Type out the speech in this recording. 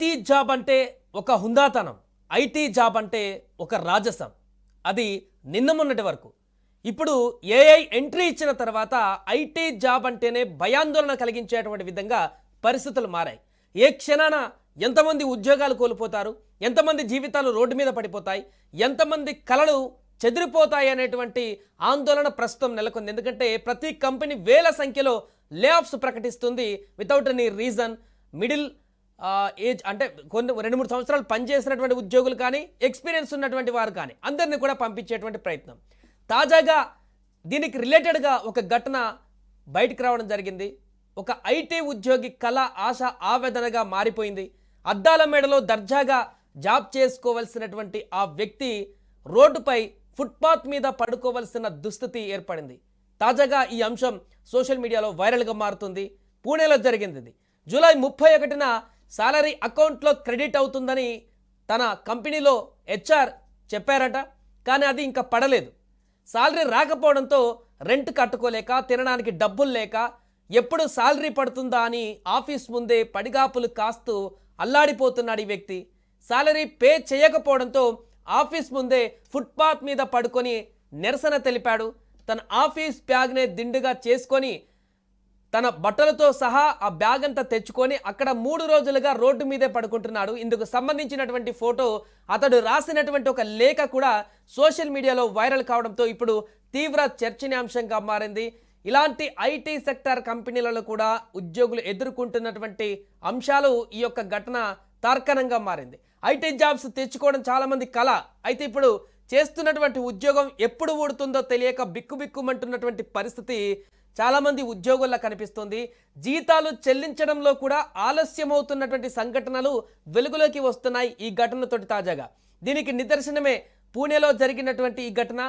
IT job అంటే ఒక హుందాతనం, ఐటీ జాబ్ అంటే ఒక రాజసం. అది నిన్న మొన్నటి వరకు. ఇప్పుడు ఏఐ ఎంట్రీ ఇచ్చిన తర్వాత ఐటీ జాబ్ అంటేనే భయాందోళన కలిగించేటువంటి విధంగా పరిస్థితులు మారాయి. ఏ క్షణాన ఎంతమంది ఉద్యోగాలు కోల్పోతారు, ఎంతమంది జీవితాలు రోడ్డు మీద పడిపోతాయి, ఎంతమంది కలలు చెదిరిపోతాయి అనేటువంటి ఆందోళన ప్రస్తుతం నెలకొంది. ఎందుకంటే ప్రతి కంపెనీ వేల సంఖ్యలో లే ఆఫ్స్ ప్రకటిస్తుంది without any reason. Middle age అంటే కొన్ని 2-3 సంవత్సరాలు పనిచేసినటువంటి ఉద్యోగులు కానీ, ఎక్స్పీరియన్స్ ఉన్నటువంటి వారు కానీ అందరినీ కూడా పంపించేటువంటి ప్రయత్నం. తాజాగా దీనికి రిలేటెడ్గా ఒక ఘటన బయటికి రావడం జరిగింది. ఒక ఐటీ ఉద్యోగి కళ, ఆశ ఆవేదనగా మారిపోయింది. అద్దాల మేడలో దర్జాగా జాబ్ చేసుకోవలసినటువంటి ఆ వ్యక్తి రోడ్డుపై ఫుట్పాత్ మీద పడుకోవలసిన దుస్థితి ఏర్పడింది. తాజాగా ఈ అంశం సోషల్ మీడియాలో వైరల్గా మారుతుంది. పూణేలో జరిగింది ఇది. జూలై 31న సాలరీ అకౌంట్లో క్రెడిట్ అవుతుందని తన కంపెనీలో హెచ్ఆర్ చెప్పారట. కానీ అది ఇంకా పడలేదు. సాలరీ రాకపోవడంతో రెంట్ కట్టుకోలేక, తినడానికి డబ్బులు లేక, ఎప్పుడు సాలరీ పడుతుందా అని ఆఫీస్ ముందే పడిగాపులు కాస్తూ అల్లాడిపోతున్నాడు ఈ వ్యక్తి. సాలరీ పే చేయకపోవడంతో ఆఫీస్ ముందే ఫుట్పాత్ మీద పడుకొని నిరసన తెలిపాడు. తన ఆఫీస్ బ్యాగ్నే దిండుగా చేసుకొని, తన బట్టలతో సహా ఆ బ్యాగ్ అంతా తెచ్చుకొని అక్కడ 3 రోజులుగా రోడ్డు మీదే పడుకుంటున్నాడు. ఇందుకు సంబంధించినటువంటి ఫోటో, అతడు రాసినటువంటి ఒక లేఖ కూడా సోషల్ మీడియాలో వైరల్ కావడంతో ఇప్పుడు తీవ్ర చర్చనీయాంశంగా మారింది. ఇలాంటి ఐటీ సెక్టార్ కంపెనీలలో కూడా ఉద్యోగులు ఎదుర్కొంటున్నటువంటి అంశాలు ఈ యొక్క ఘటన తార్కాణంగా మారింది. ఐటీ జాబ్స్ తెచ్చుకోవడం చాలామంది కళ. అయితే ఇప్పుడు చేస్తున్నటువంటి ఉద్యోగం ఎప్పుడు ఊడుతుందో తెలియక బిక్కుబిక్కుమంటున్నటువంటి పరిస్థితి చాలామంది ఉద్యోగుల్లో కనిపిస్తుంది. జీతాలు చెల్లించడంలో కూడా ఆలస్యమవుతున్నటువంటి సంఘటనలు వెలుగులోకి వస్తున్నాయి ఈ ఘటనతోటి తాజాగా. దీనికి నిదర్శనమే పూణేలో జరిగినటువంటి ఈ ఘటన.